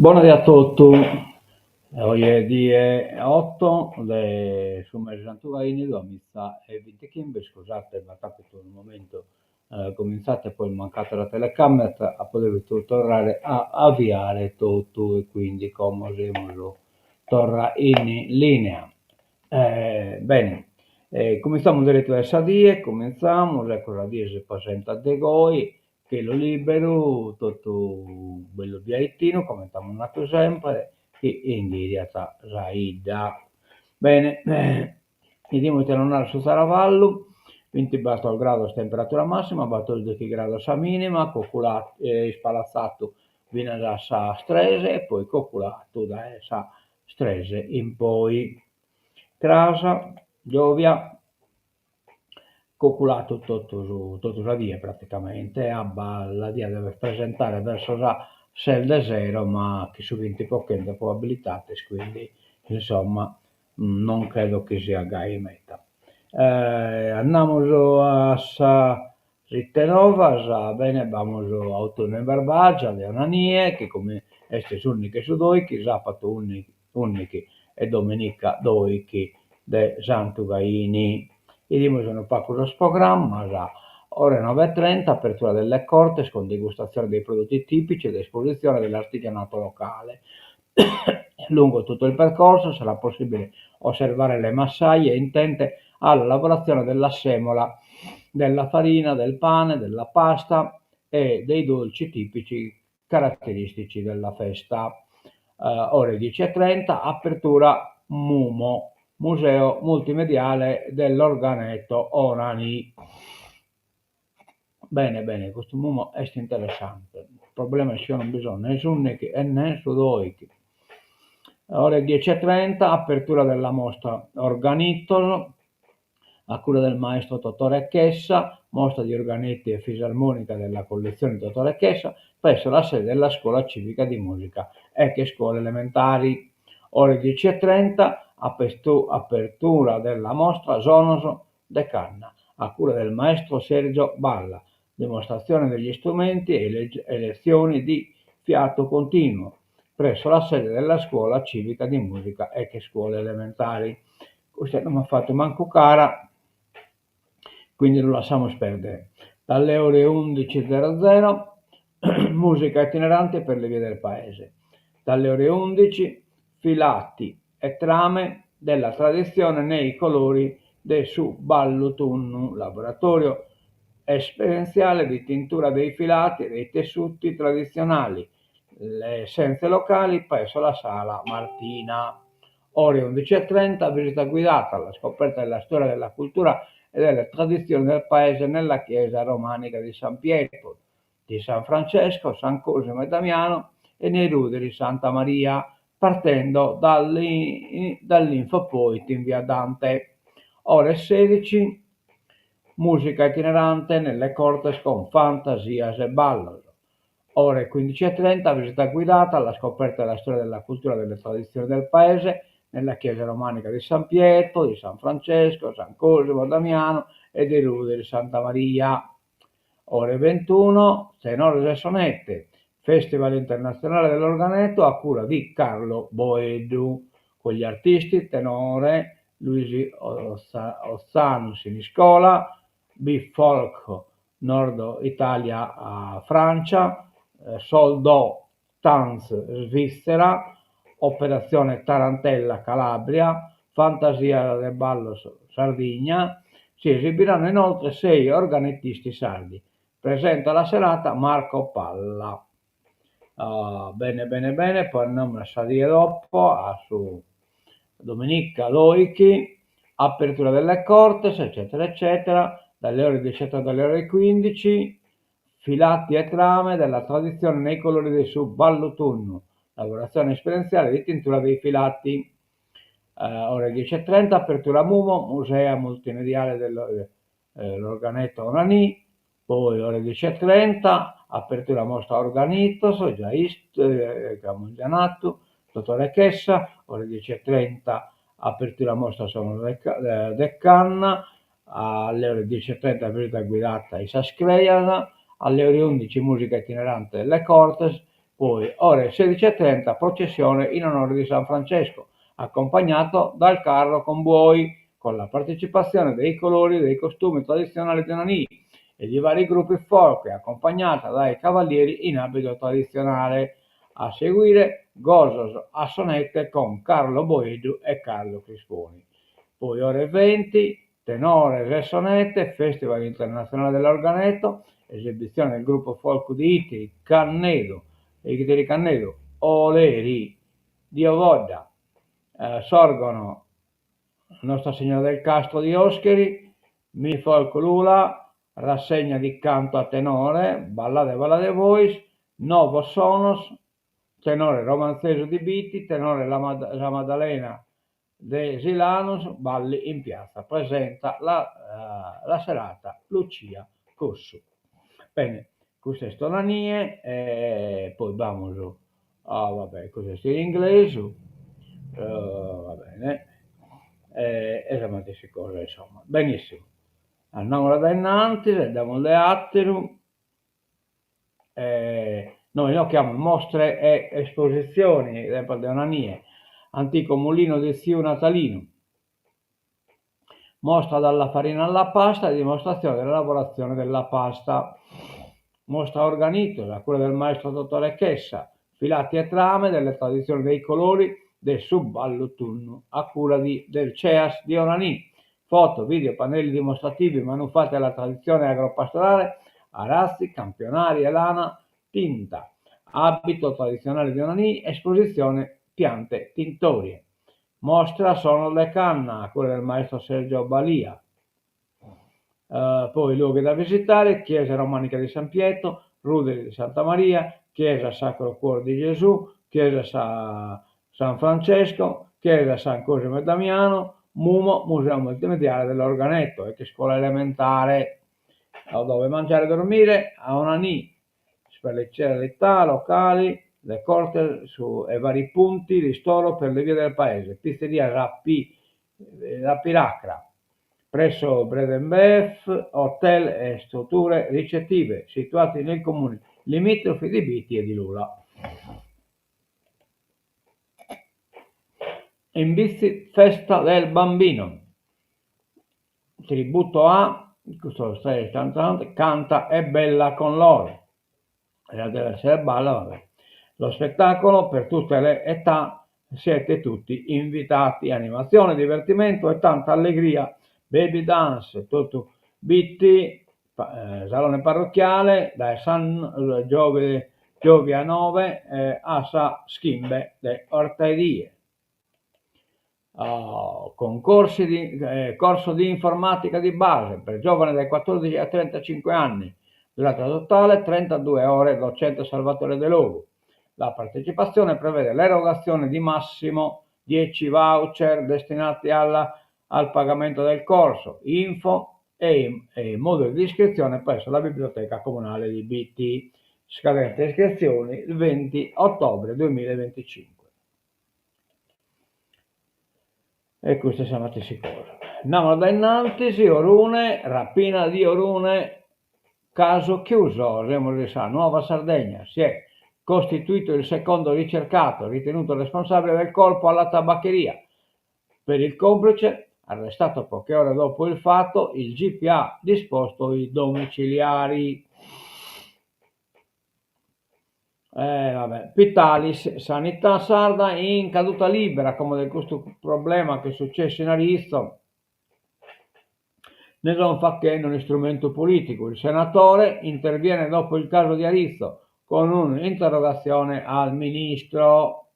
Buonasera a tutti, oggi è dia 8 su mese Santuaini, la messa è 25, scusate, ma capito un momento, cominciate poi mancate la telecamera a poter tornare a avviare tutto e quindi come siamo torna in linea. Bene, cominciamo diretto a Sadie, cominciamo, ecco la die si presenta de voi, che lo libero, tutto bello dialettino, come stiamo nato sempre, e in realtà Zaida. Bene, vediamo di non su Saravallo, 24 gradi temperatura massima, 14 gradi sa minima, coculato, spalazzato viene da sa strese e poi coculato da sa strese in poi. Trasa, Giovia, coculato tutto la via praticamente, la via deve presentare verso la sel de zero, ma che su 20 poche probabilità, quindi insomma non credo che sia gai meta. Andiamo a sa Rittenova, sa bene, vamos a autunno in Barbagia, le Ananie, che come este uniche su doi, che sabato uniche e domenica doi, che de Santo Gaini. Idemo sono Paco lo programma, già ore 9:30, apertura delle cortes con degustazione dei prodotti tipici ed esposizione dell'artigianato locale. Lungo tutto il percorso sarà possibile osservare le massaie intente alla lavorazione della semola, della farina, del pane, della pasta e dei dolci tipici caratteristici della festa. Ore 10:30, apertura MUMO, Museo Multimediale dell'Organetto Orani. Bene, questo MUMO è interessante. Il problema è che non bisogna nessuno e nessuno due. Ore 10:30, apertura della mostra Organitto, a cura del maestro Dottore Chessa, mostra di organetti e fisarmonica della collezione Dottore Chessa, presso la sede della Scuola Civica di Musica e che scuole elementari. Ore 10:30, apertura della mostra Sonoso de Canna, a cura del maestro Sergio Balla, dimostrazione degli strumenti e lezioni di fiato continuo, presso la sede della Scuola Civica di Musica e che scuole elementari. Questo non mi ha fatto manco cara, quindi lo lasciamo perdere. Dalle ore 11:00 musica itinerante per le vie del paese. Dalle ore 11 filati e trame della tradizione nei colori del su ballo tunnu, laboratorio esperienziale di tintura dei filati e dei tessuti tradizionali, le essenze locali presso la sala Martina. Ore 11:30, visita guidata alla scoperta della storia della cultura e delle tradizioni del paese nella chiesa romanica di San Pietro, di San Francesco, San Cosimo e Damiano e nei ruderi Santa Maria, partendo dall'Infopoint in via Dante. Ore 16, musica itinerante nelle cortes con fantasias e ballo. Ore 15:30, visita guidata alla scoperta della storia della cultura e delle tradizioni del paese nella chiesa romanica di San Pietro, di San Francesco, San Cosimo, Damiano e dei ruderi Santa Maria. Ore 21, tenore e sonette, Festival internazionale dell'organetto a cura di Carlo Boedu, con gli artisti tenore Luigi Ozzano Siniscola, B-Folk Nord Italia a Francia, Soldò Tanz Svizzera, Operazione Tarantella Calabria, Fantasia del Ballo Sardegna. Si esibiranno inoltre 6 organettisti sardi. Presenta la serata Marco Palla. Bene, poi andiamo a salire dopo su Domenica Loichi, apertura delle cortes, eccetera, dalle ore 17 alle ore 15, filati e trame della tradizione nei colori del subballo tunno, lavorazione esperienziale di tintura dei filati. Ore 10:30, apertura MUMO, musea multimediale dell'organetto Onani. Poi ore 10:30, apertura mostra Organitos, già abbiamo già nato, Dottore Chessa. Ore 10:30, apertura mostra sono de Canna. Alle ore 10:30, visita guidata Isa Screiana. Alle ore 11, musica itinerante delle Cortes, Poi ore 16:30 processione in onore di San Francesco, accompagnato dal carro con buoi, con la partecipazione dei colori dei costumi tradizionali di Nani e di vari gruppi folk, accompagnata dai cavalieri in abito tradizionale. A seguire Gozos a sonette con Carlo Boedu e Carlo Crisponi. Poi ore 20, tenore e sonette, Festival internazionale dell'organetto, esibizione del gruppo folk di Iti, Cannedo, di Cannedo, Oleri, Dio Vodda, sorgono Nostra Signora del Castro di Oscheri, Mi Folk Lula, rassegna di canto a tenore, Ballade Voice, Novo Sonos, tenore romanzeso di Biti, tenore la Maddalena de Silanus, balli in piazza. Presenta la serata Lucia Cossu. Bene, queste stonanie, poi vamos vabbè, questo in inglese, va bene, e le stesse cose, insomma. Benissimo. Andiamo da innanzi, andiamo le atteru, noi lo chiamiamo mostre e esposizioni di onanie, antico mulino di zio natalino, mostra dalla farina alla pasta e dimostrazione della lavorazione della pasta, mostra organito da cura del maestro dottore Chessa, filati e trame delle tradizioni dei colori del suballutunno a cura del CEAS di Onanì, foto, video, pannelli dimostrativi manufatti alla tradizione agropastorale, arazzi, campionari e lana, tinta, abito tradizionale di Onanì, esposizione piante tintorie. Mostra Sono le canna a cura del maestro Sergio Balia. Poi luoghi da visitare: chiesa romanica di San Pietro, ruderi di Santa Maria, chiesa Sacro Cuore di Gesù, chiesa San Francesco, chiesa San Cosimo e Damiano, Mumo, museo multimediale dell'organetto, e che scuola elementare, dove mangiare e dormire, a Onanì, spelliccerità locali, le corte e vari punti di ristoro per le vie del paese, pizzeria Rapiracra, presso Bread and Beef, hotel e strutture ricettive situati nel comune limitrofi di Biti e di Lula. In Bizzi, festa del bambino, tributo a questo canta e bella con loro, deve essere balla, vabbè. Lo spettacolo per tutte le età, siete tutti invitati, animazione, divertimento e tanta allegria, baby dance, tutto Bitti, salone parrocchiale, da San Giovi a 9 a Sa Schimbe de Orterie. Corso di informatica di base per giovani dai 14 ai 35 anni, durata totale 32 ore, docente Salvatore De Logo. La partecipazione prevede l'erogazione di massimo 10 voucher destinati al pagamento del corso, info e modulo di iscrizione presso la biblioteca comunale di Bitti, scadente iscrizioni il 20 ottobre 2025. E questo siamo stati sicuri. Andiamo da innanzi, Orune, rapina di Orune, caso chiuso, Nuova Sardegna, si è costituito il secondo ricercato ritenuto responsabile del colpo alla tabaccheria. Per il complice, arrestato poche ore dopo il fatto, il GP ha disposto i domiciliari. Pitalis, sanità sarda in caduta libera, come di questo problema che è successo in Arezzo, ne non fa che un strumento politico. Il senatore interviene dopo il caso di Arezzo con un'interrogazione al ministro.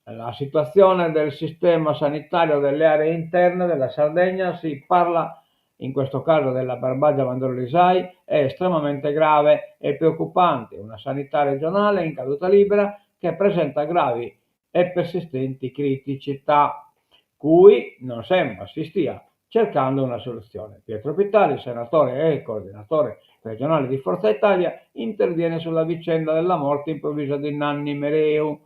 La situazione del sistema sanitario delle aree interne della Sardegna, si parla in questo caso della Barbagia Mandorlisai, è estremamente grave e preoccupante. Una sanità regionale in caduta libera che presenta gravi e persistenti criticità, cui non sembra si stia cercando una soluzione. Pietro Pitali, senatore e coordinatore regionale di Forza Italia, interviene sulla vicenda della morte improvvisa di Nanni Mereu,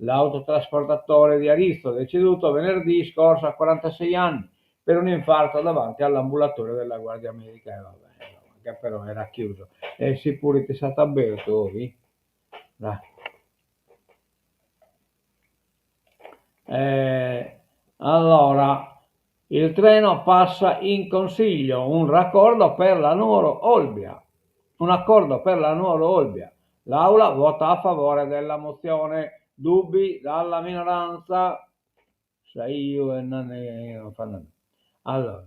l'autotrasportatore di Arezzo, deceduto venerdì scorso a 46 anni per un infarto davanti all'ambulatorio della Guardia Medica. Che però era chiuso. E si pure ti è stato aperto, Allora, il treno passa in consiglio, un accordo per la Nuoro Olbia. L'Aula vota a favore della mozione. Dubbi dalla minoranza? Sai io e non fanno niente. Allora,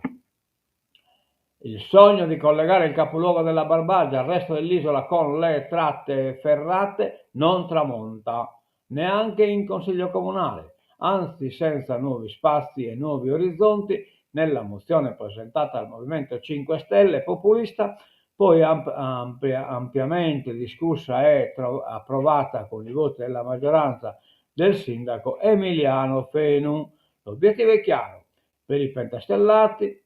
il sogno di collegare il capoluogo della Barbagia al resto dell'isola con le tratte ferrate non tramonta, neanche in consiglio comunale, anzi senza nuovi spazi e nuovi orizzonti. Nella mozione presentata al Movimento 5 Stelle populista, poi ampiamente discussa e approvata con i voti della maggioranza del sindaco Emiliano Fenu. L'obiettivo è chiaro: per i pentastellati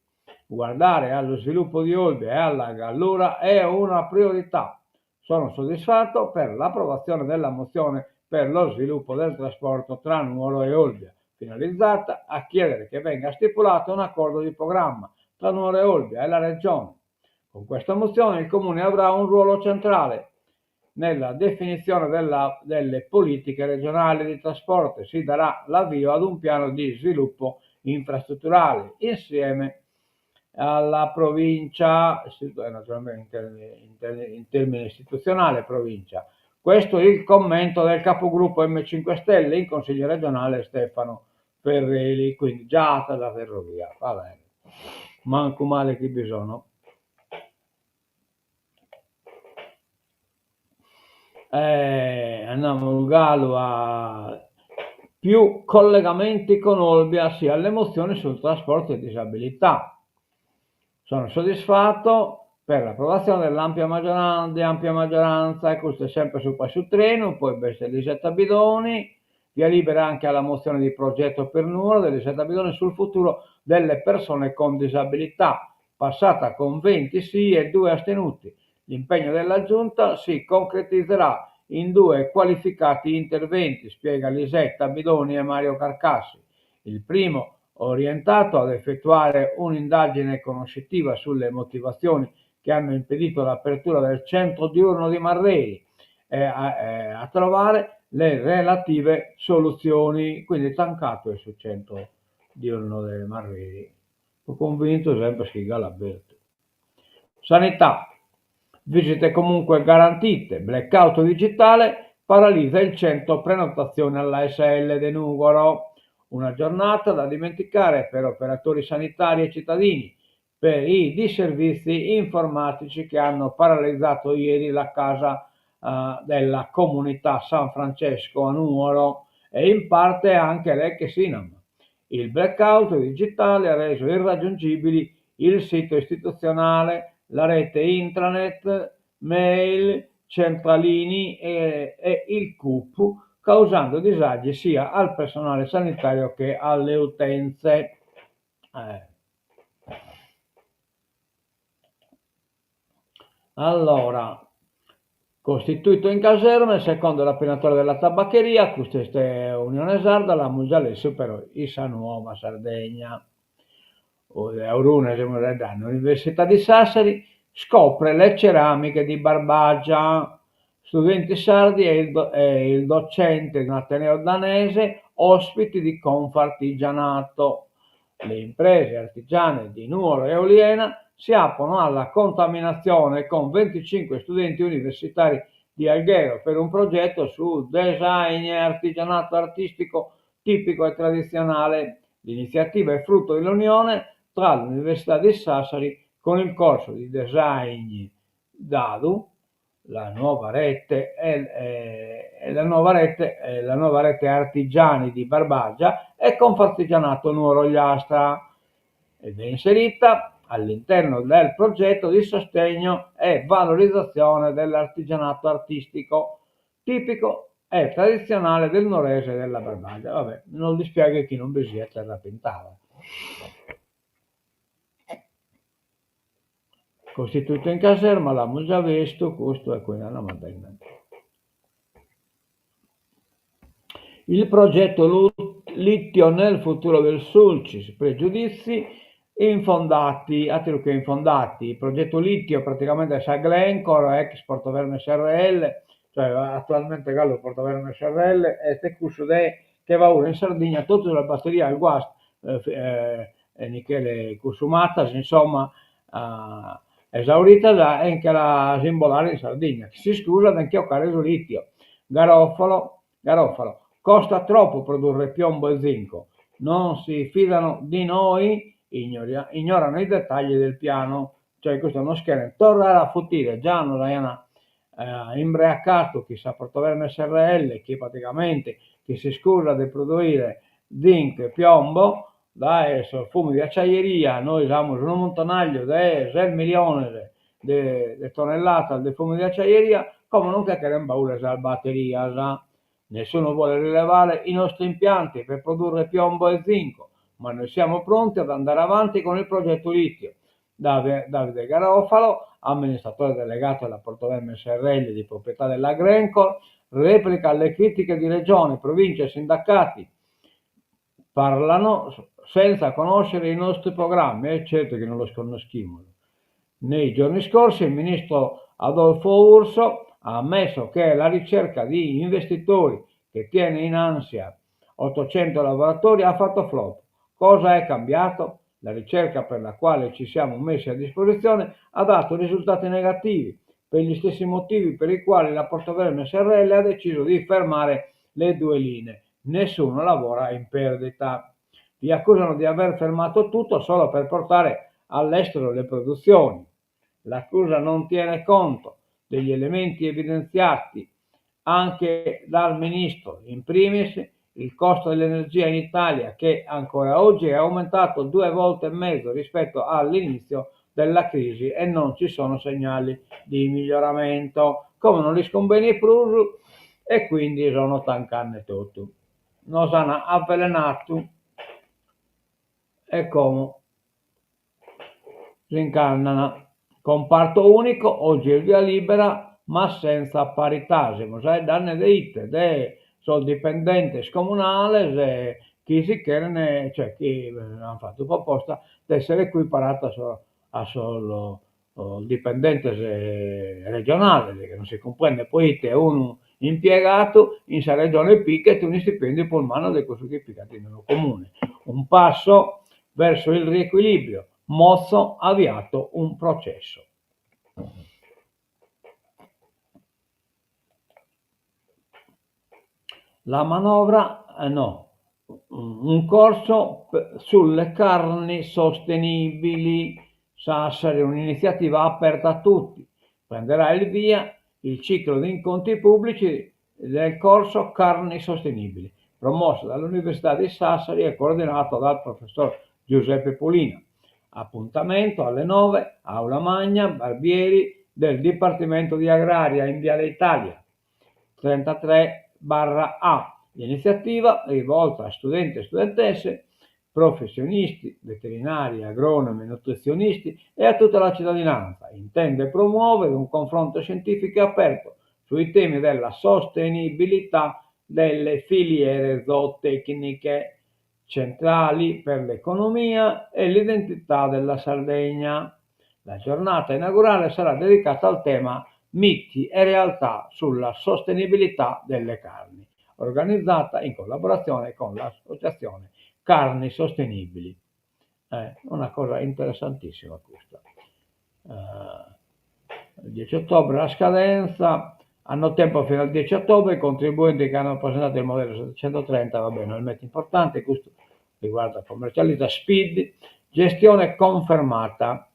guardare allo sviluppo di Olbia e alla Gallura è una priorità. Sono soddisfatto per l'approvazione della mozione per lo sviluppo del trasporto tra Nuoro e Olbia, finalizzata a chiedere che venga stipulato un accordo di programma tra Nuoro e Olbia e la Regione. Con questa mozione il Comune avrà un ruolo centrale nella definizione delle politiche regionali di trasporto e si darà l'avvio ad un piano di sviluppo infrastrutturale insieme alla provincia, naturalmente in termini istituzionale provincia. Questo è il commento del capogruppo M5 Stelle in Consiglio regionale Stefano Ferreli, quindi già dalla ferrovia, va bene. Manco male che bisogna. Andiamo Lugalo a più collegamenti con Olbia sia alle mozioni sul trasporto e disabilità. Sono soddisfatto per l'approvazione dell'ampia maggioranza, e questo è sempre sul treno, poi Elisetta Bidoni, via libera anche alla mozione di progetto per Nuoro dell'Elisetta Bidoni sul futuro delle persone con disabilità, passata con 20 sì e 2 astenuti. L'impegno della Giunta si concretizzerà in 2 qualificati interventi, spiega Elisetta Bidoni e Mario Carcassi. Il primo orientato ad effettuare un'indagine conoscitiva sulle motivazioni che hanno impedito l'apertura del centro diurno di Marreri e a trovare le relative soluzioni. Quindi tancato è sul centro diurno di Marreri. Sono convinto sempre Schiga l'Alberto. Sanità. Visite comunque garantite. Blackout digitale paralizza il centro prenotazione all'ASL di Nuoro. Una giornata da dimenticare per operatori sanitari e cittadini per i disservizi informatici che hanno paralizzato ieri la casa della comunità San Francesco a Nuoro e in parte anche l'Eccesinam. Il blackout digitale ha reso irraggiungibili il sito istituzionale, la rete intranet, mail, centralini e il CUP, causando disagi sia al personale sanitario che alle utenze. Allora, costituito in caserme, secondo l'appennatore della tabaccheria, questa è Unione Sarda, la Mungialessi però Issa Nuova Sardegna. L'Università di Sassari scopre le ceramiche di Barbagia. Studenti sardi e il docente di un ateneo danese ospiti di Confartigianato. Le imprese artigiane di Nuoro e Oliena si aprono alla contaminazione con 25 studenti universitari di Alghero per un progetto su design e artigianato artistico tipico e tradizionale. L'iniziativa è frutto dell'unione tra l'Università di Sassari con il corso di design DADU, la nuova rete artigiani di Barbagia e Confartigianato Nuoro Gliastra ed è inserita all'interno del progetto di sostegno e valorizzazione dell'artigianato artistico tipico e tradizionale del Nuorese e della Barbagia. Vabbè, non dispiace chi non vi sia terra pintata. Costituito in caserma, l'abbiamo già visto, questo è qui nella Madonna. Il progetto Litio nel futuro del Sulcis, pregiudizi infondati, altro che infondati. Il progetto Litio praticamente sa Glencore, Export Verme SRL, cioè attualmente Gallo porta avere SRL e ste cusso che va ora in Sardegna tutta la batteria al guas Michele Cusumatas, insomma, esaurita da anche la simbolare in Sardegna, che si scusa da anche Occareso Litio, Garofalo, costa troppo produrre piombo e zinco, non si fidano di noi, ignorano i dettagli del piano, cioè questo è uno scherzo, tornare a fottire, già non Diana imbriacato chi sa portare SRL, che praticamente che si scusa di produrre zinc e piombo, dai, sul fumo di acciaieria, noi abbiamo un montonaglio di 6 milioni di tonnellate di fumo di acciaieria, come non che querem baule la batteria, sa? Nessuno vuole rilevare i nostri impianti per produrre piombo e zinco, ma noi siamo pronti ad andare avanti con il progetto litio. Davide Garofalo, amministratore delegato della Portovemme SRL di proprietà della Grenco, replica le critiche di regione, province e sindacati. Parlano senza conoscere i nostri programmi, è certo che non lo conosciamo. Nei giorni scorsi il ministro Adolfo Urso ha ammesso che la ricerca di investitori che tiene in ansia 800 lavoratori ha fatto flop. Cosa è cambiato? La ricerca per la quale ci siamo messi a disposizione ha dato risultati negativi, per gli stessi motivi per i quali la Portoverme SRL ha deciso di fermare le due linee. Nessuno lavora in perdita. Vi accusano di aver fermato tutto solo per portare all'estero le produzioni. L'accusa non tiene conto degli elementi evidenziati anche dal ministro, in primis il costo dell'energia in Italia che ancora oggi è aumentato 2 volte e mezzo rispetto all'inizio della crisi e non ci sono segnali di miglioramento, come non li sconviene più e quindi sono tancanne tutto. Nos hanno avvelenato e come si incannano. Comparto unico, oggi è via libera, ma senza parità. Siamo sai danne dei sono dipendenti scomunali, chi si chiede, cioè chi hanno fatto proposta di essere equiparata a solo dipendente regionale, che non si comprende. Poi te un impiegato in sa regione picca e tu un stipendio per mano di questo che piccati nello comune. Un passo verso il riequilibrio. Mozzo ha avviato un processo. La manovra, no, un corso sulle carni sostenibili, Sassari, un'iniziativa aperta a tutti, prenderà il via il ciclo di incontri pubblici del corso Carni Sostenibili, promosso dall'Università di Sassari e coordinato dal professor Giuseppe Polina. Appuntamento alle 9, Aula Magna, Barbieri del Dipartimento di Agraria in Viale Italia, 33/A. L'iniziativa è rivolta a studenti e studentesse, professionisti, veterinari, agronomi, nutrizionisti e a tutta la cittadinanza. Intende promuovere un confronto scientifico aperto sui temi della sostenibilità delle filiere zootecniche centrali per l'economia e l'identità della Sardegna. La giornata inaugurale sarà dedicata al tema Miti e realtà sulla sostenibilità delle carni, organizzata in collaborazione con l'associazione Carni Sostenibili. Una cosa interessantissima questa. Il 10 ottobre la scadenza, hanno tempo fino al 10 ottobre, i contribuenti che hanno presentato il modello 730, va bene, non è molto importante, questo riguarda commercialità Speed, gestione confermata,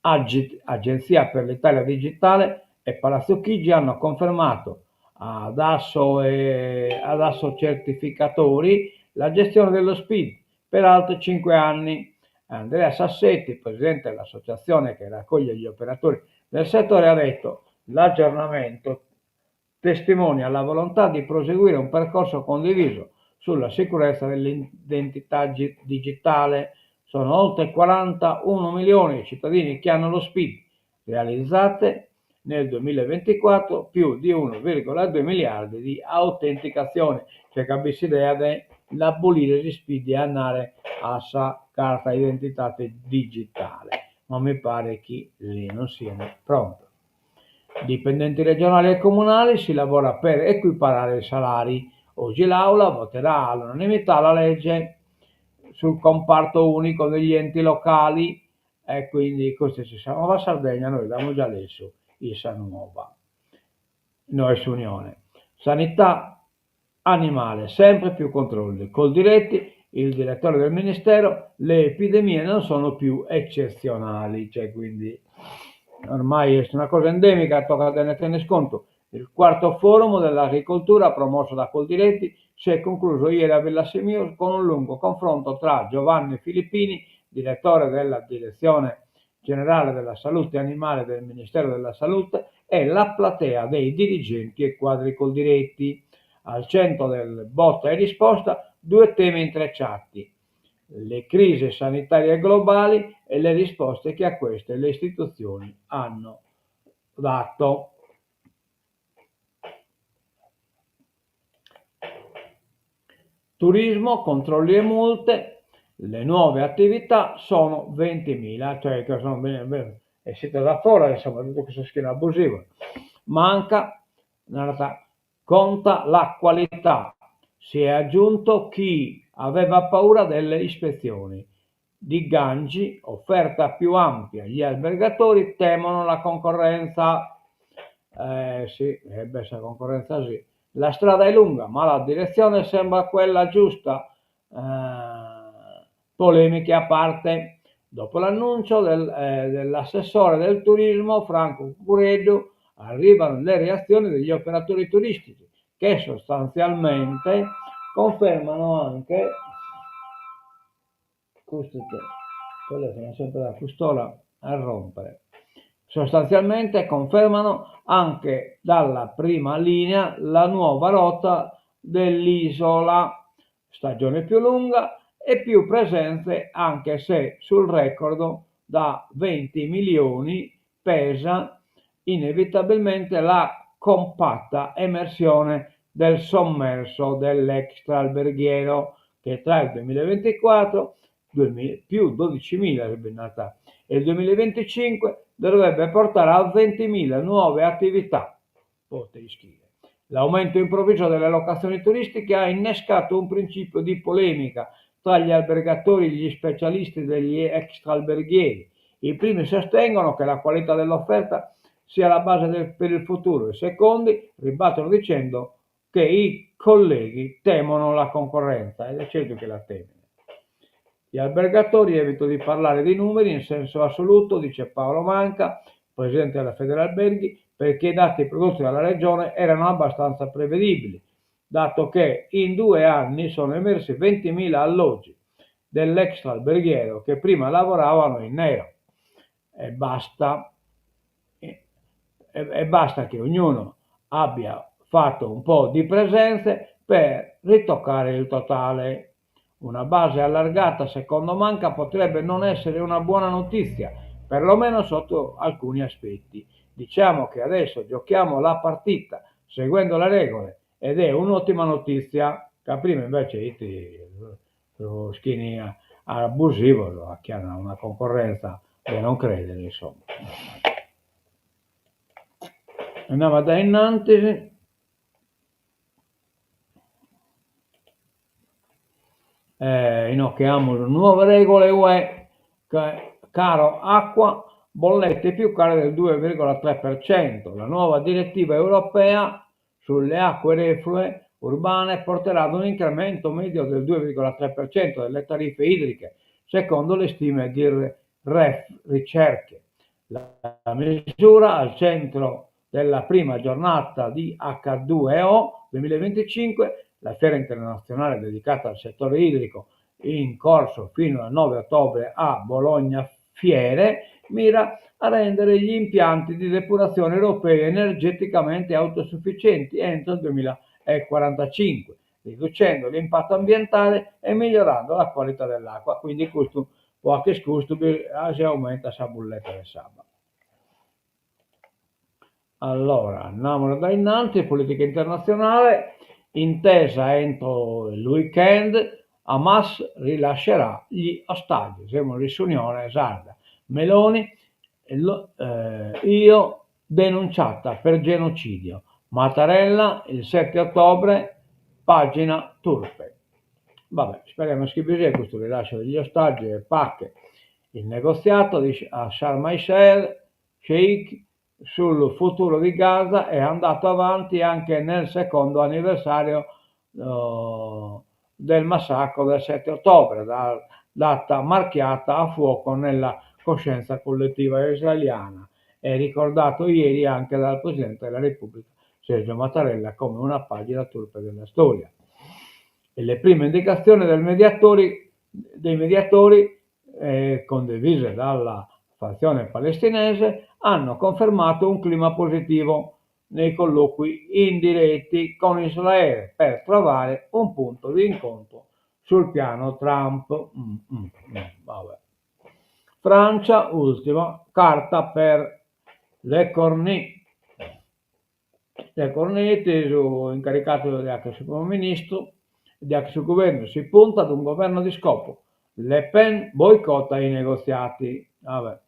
Agenzia per l'Italia Digitale e Palazzo Chigi hanno confermato ad Asso Certificatori la gestione dello Speed per altri 5 anni. Andrea Sassetti, presidente dell'associazione che raccoglie gli operatori del settore, ha detto: l'aggiornamento testimonia la volontà di proseguire un percorso condiviso sulla sicurezza dell'identità digitale. Sono oltre 41 milioni i cittadini che hanno lo SPID, realizzate nel 2024 più di 1,2 miliardi di autenticazioni, cioè capisci l'idea dell'abolire gli SPID e andare a sa carta identità digitale, ma mi pare che lì non siano pronto. Dipendenti regionali e comunali si lavora per equiparare i salari. Oggi l'Aula voterà all'unanimità la legge sul comparto unico degli enti locali e quindi questi ci siamo. La Sardegna noi abbiamo già adesso il Sanuova, noi su Unione. Sanità animale, sempre più controlli. Coldiretti, il direttore del Ministero, le epidemie non sono più eccezionali, cioè quindi ormai è una cosa endemica, tocca tenerne conto. Il quarto forum dell'agricoltura promosso da Coldiretti si è concluso ieri a Villa Semio con un lungo confronto tra Giovanni Filippini, direttore della Direzione Generale della Salute Animale del Ministero della Salute, e la platea dei dirigenti e quadri Coldiretti. Al centro del botta e risposta due temi intrecciati: le crisi sanitarie globali e le risposte che a queste le istituzioni hanno dato. Turismo, controlli e multe, le nuove attività sono 20.000, cioè che sono e siete da fuori, insomma, tutto questo schema abusivo. Manca, in realtà, conta la qualità. Si è aggiunto chi aveva paura delle ispezioni. Di Gangi, offerta più ampia, gli albergatori temono la concorrenza. Sì, questa concorrenza sì. La strada è lunga, ma la direzione sembra quella giusta. Polemiche a parte. Dopo l'annuncio dell'assessore del turismo Franco Cucuredo, arrivano le reazioni degli operatori turistici che sostanzialmente confermano anche telefono sempre la pistola a rompere. Sostanzialmente confermano anche dalla prima linea la nuova rotta dell'isola, stagione più lunga e più presenze, anche se sul record da 20 milioni pesa inevitabilmente la compatta emersione del sommerso dell'extraalberghiero, che tra il 2024 più 12.000 in realtà e il 2025 dovrebbe portare a 20.000 nuove attività. L'aumento improvviso delle locazioni turistiche ha innescato un principio di polemica tra gli albergatori e gli specialisti degli extraalberghieri. I primi sostengono che la qualità dell'offerta sia la base per il futuro, i secondi ribattono dicendo che i colleghi temono la concorrenza, ed è certo che la temono. Gli albergatori, evito di parlare di numeri in senso assoluto, dice Paolo Manca, presidente della Federalberghi, perché i dati prodotti dalla regione erano abbastanza prevedibili, dato che in 2 anni sono emersi 20.000 alloggi dell'extraalberghiero che prima lavoravano in nero. E basta che ognuno abbia fatto un po' di presenze per ritoccare il totale. Una base allargata, secondo Manca, potrebbe non essere una buona notizia, perlomeno sotto alcuni aspetti. Diciamo che adesso giochiamo la partita seguendo le regole ed è un'ottima notizia, che prima invece lo schini abusivo, lo chiama una concorrenza che non credere, insomma. Andiamo da innanzi. Inocchiamo le nuove regole UE, caro acqua, bollette più care del 2,3%. La nuova direttiva europea sulle acque reflue urbane porterà ad un incremento medio del 2,3% delle tariffe idriche, secondo le stime di Ricerche. La misura al centro della prima giornata di H2O 2025, la fiera internazionale dedicata al settore idrico in corso fino al 9 ottobre a Bologna Fiere, mira a rendere gli impianti di depurazione europei energeticamente autosufficienti entro il 2045, riducendo l'impatto ambientale e migliorando la qualità dell'acqua. Quindi questo qualche scusto si aumenta la bolletta del sabato. Allora, andiamo da innanzi, politica internazionale, intesa entro il weekend, Hamas rilascerà gli ostaggi, siamo in riunione sarda. Meloni, io denunciata per genocidio. Mattarella, il 7 ottobre, pagina turpe. Vabbè, speriamo che sia questo rilascio degli ostaggi e pacche. Il negoziato a Sharm el-Sheikh sul futuro di Gaza è andato avanti anche nel secondo anniversario del massacro del 7 ottobre, data marchiata a fuoco nella coscienza collettiva israeliana e ricordato ieri anche dal Presidente della Repubblica Sergio Mattarella come una pagina turpe della storia. E le prime indicazioni dei mediatori condivise dalla fazione palestinese hanno confermato un clima positivo nei colloqui indiretti con Israele per trovare un punto di incontro sul piano Trump. Vabbè. Francia, ultima carta per Le Cornu. Le Cornetti, incaricato di ex primo ministro, di ex governo, si punta ad un governo di scopo. Le Pen boicotta i negoziati. Vabbè.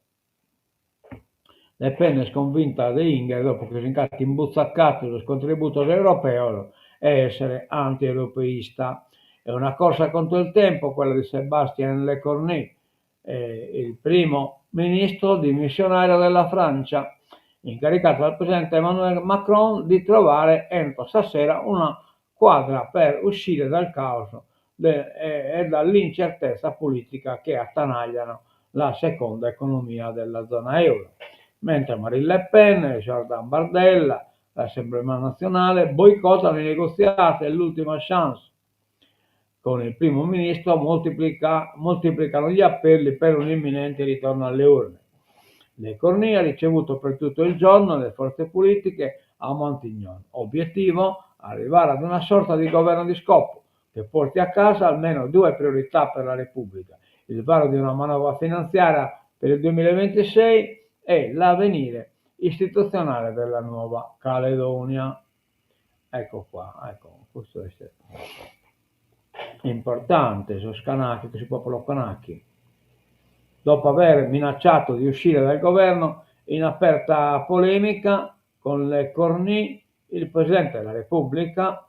Le Pen è sconvinta di Ingrid dopo che si incarica imbuzzaccato dello contributo europeo e essere anti-europeista. È una corsa contro il tempo quella di Sébastien Lecornu, il primo ministro dimissionario della Francia, incaricato dal presidente Emmanuel Macron di trovare entro stasera una quadra per uscire dal caos e dall'incertezza politica che attanagliano la seconda economia della zona euro. Mentre Marine Le Pen e Jordan Bardella, l'Assemblea nazionale, boicottano i negoziati e l'ultima chance. Con il primo ministro moltiplicano gli appelli per un imminente ritorno alle urne. Le Cornu ha ricevuto per tutto il giorno le forze politiche a Montignon. Obiettivo: arrivare ad una sorta di governo di scopo che porti a casa almeno due priorità per la Repubblica: il varo di una manovra finanziaria per il 2026 e l'avvenire istituzionale della Nuova Caledonia. Ecco qua, ecco, questo è importante, questo popolo kanaki. Dopo aver minacciato di uscire dal governo in aperta polemica con Le Cornu, il Presidente della Repubblica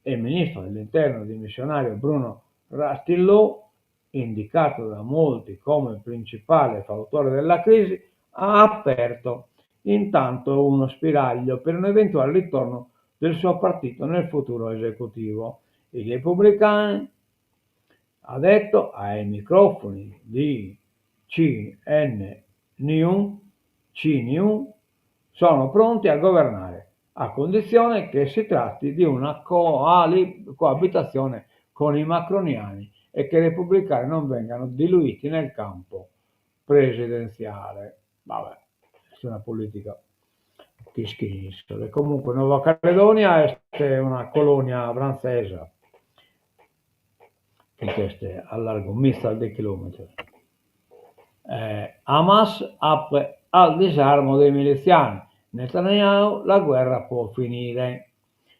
e il Ministro dell'Interno dimissionario Bruno Retailleau, indicato da molti come principale fautore della crisi, ha aperto intanto uno spiraglio per un eventuale ritorno del suo partito nel futuro esecutivo. I repubblicani, ha detto ai microfoni di CNews, sono pronti a governare, a condizione che si tratti di una coabitazione con i macroniani e che i repubblicani non vengano diluiti nel campo presidenziale. Vabbè, è una politica che schifo. Comunque Nuova Caledonia è una colonia francese che a largo 1000 chilometri. Hamas apre al disarmo dei miliziani. Netanyahu, la guerra può finire.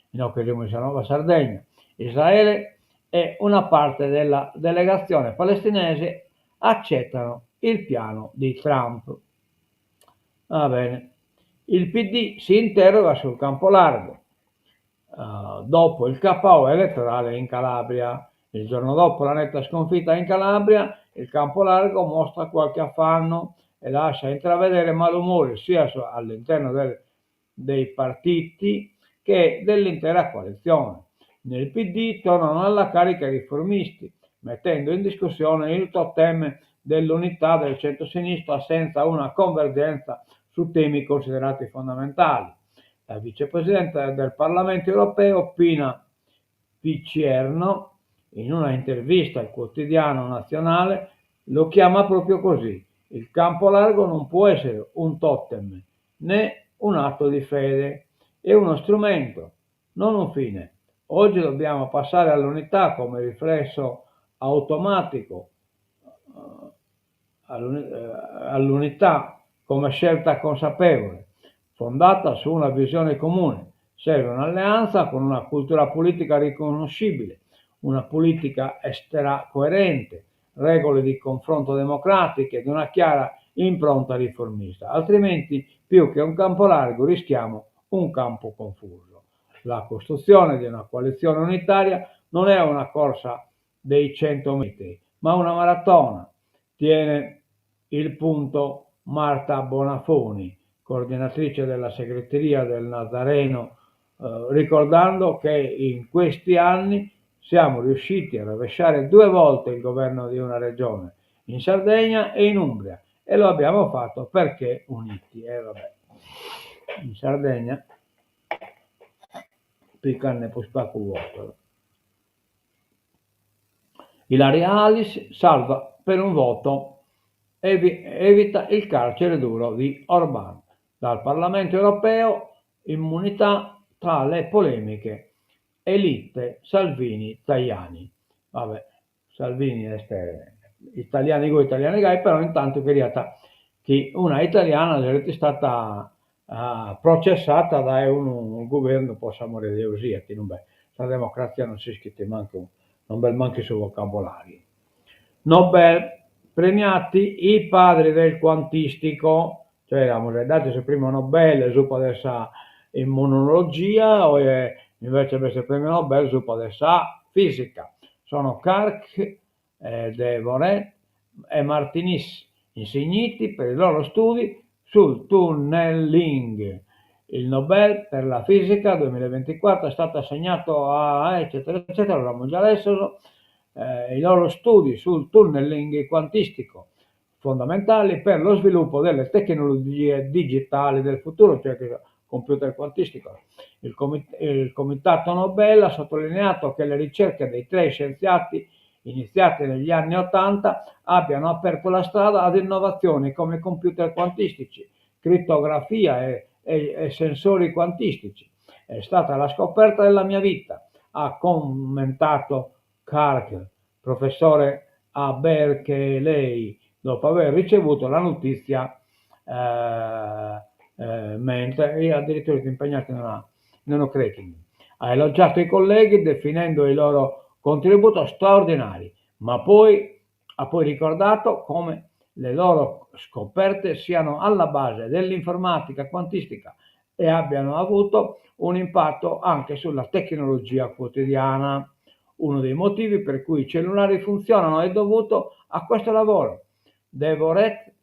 In occasione di Nuova Sardegna, Israele e una parte della delegazione palestinese accettano il piano di Trump. Va bene. Il PD si interroga sul campo largo. Dopo il KO elettorale in Calabria. Il giorno dopo la netta sconfitta in Calabria, il campo largo mostra qualche affanno e lascia intravedere malumore sia all'interno dei partiti che dell'intera coalizione. Nel PD tornano alla carica i riformisti, mettendo in discussione il totem dell'unità del centro-sinistra senza una convergenza su temi considerati fondamentali. La vicepresidente del Parlamento europeo, Pina Picierno, in una intervista al quotidiano nazionale, lo chiama proprio così. Il campo largo non può essere un totem né un atto di fede, è uno strumento, non un fine. Oggi dobbiamo passare all'unità come riflesso automatico, all'unità come scelta consapevole, fondata su una visione comune. Serve un'alleanza con una cultura politica riconoscibile, una politica estera coerente, regole di confronto democratiche ed una chiara impronta riformista, altrimenti più che un campo largo rischiamo un campo confuso. La costruzione di una coalizione unitaria non è una corsa dei 100 metri, ma una maratona. Tiene il punto Marta Bonafoni, coordinatrice della segreteria del Nazareno, ricordando che in questi anni siamo riusciti a rovesciare 2 volte il governo di una regione, in Sardegna e in Umbria, e lo abbiamo fatto perché uniti. Vabbè. In Sardegna picanne poi spacco vuoto. Ilaria Alice salva per un voto, evita il carcere duro di Orbán. Dal Parlamento europeo immunità tra le polemiche, elite Salvini-Tajani. Vabbè, Salvini è italiani go, italiani gai, però intanto che una italiana è stata processata da un governo, possa morire di usia, che non beh, la democrazia non si scrive manchi su vocabolari. Nobel premiati i padri del quantistico, cioè abbiamo dato il primo Nobel su adesso immunologia o invece il premio Nobel su adesso fisica. Sono Kark, Devoret e Martinis, insigniti per i loro studi sul tunneling. Il Nobel per la fisica 2024 è stato assegnato a eccetera eccetera, l'abbiamo già adesso, i loro studi sul tunneling quantistico, fondamentali per lo sviluppo delle tecnologie digitali del futuro, cioè il computer quantistico. Il Comitato Nobel ha sottolineato che le ricerche dei 3 scienziati iniziate negli anni 80 abbiano aperto la strada ad innovazioni come computer quantistici, crittografia e sensori quantistici. È stata la scoperta della mia vita, ha commentato Kark, professore a Berkeley, dopo aver ricevuto la notizia mentre è addirittura impegnato nella cracking. Ha elogiato i colleghi definendo il loro contributo straordinari, ma ha poi ricordato come le loro scoperte siano alla base dell'informatica quantistica e abbiano avuto un impatto anche sulla tecnologia quotidiana. Uno dei motivi per cui i cellulari funzionano è dovuto a questo lavoro. Devoret,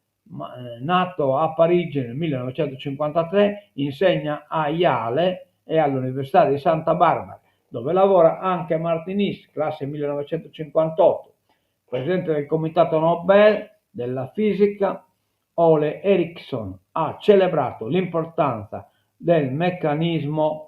nato a Parigi nel 1953, insegna a Yale e all'Università di Santa Barbara, dove lavora anche Martinis, classe 1958. Presidente del Comitato Nobel della Fisica, Ole Eriksson ha celebrato l'importanza del meccanismo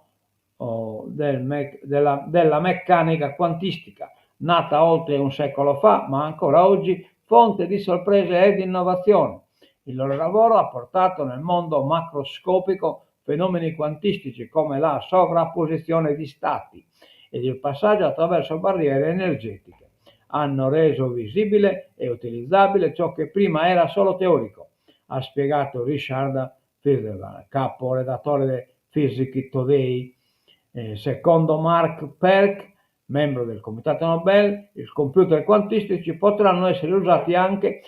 della meccanica quantistica, nata oltre un secolo fa, ma ancora oggi fonte di sorprese ed innovazione. Il loro lavoro ha portato nel mondo macroscopico fenomeni quantistici come la sovrapposizione di stati ed il passaggio attraverso barriere energetiche. Hanno reso visibile e utilizzabile ciò che prima era solo teorico, ha spiegato Richard Feldman, capo redattore di Physics Today. Secondo Mark Perk, membro del Comitato Nobel, i computer quantistici potranno essere usati anche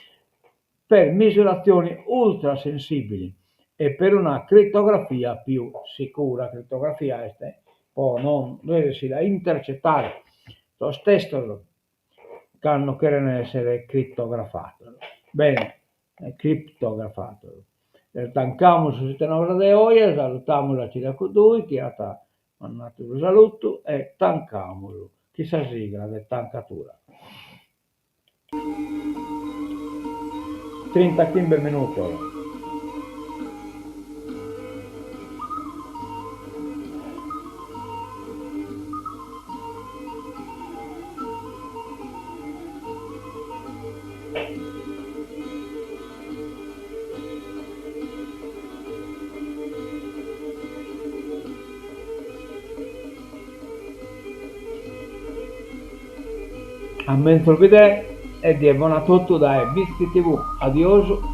per misurazioni ultrasensibili e per una crittografia più sicura. Crittografia può non riesci a intercettare lo stesso che hanno querido essere criptografato. Bene, criptografato. Tancamos su nostra de oggi, salutiamo la Ciracudui, che ha mandato un saluto e tancamolo. Chi sa sigla di tancatura. 30 timbre minuto. Ammento il video e di buon a tutti da Bischi TV. Adioso.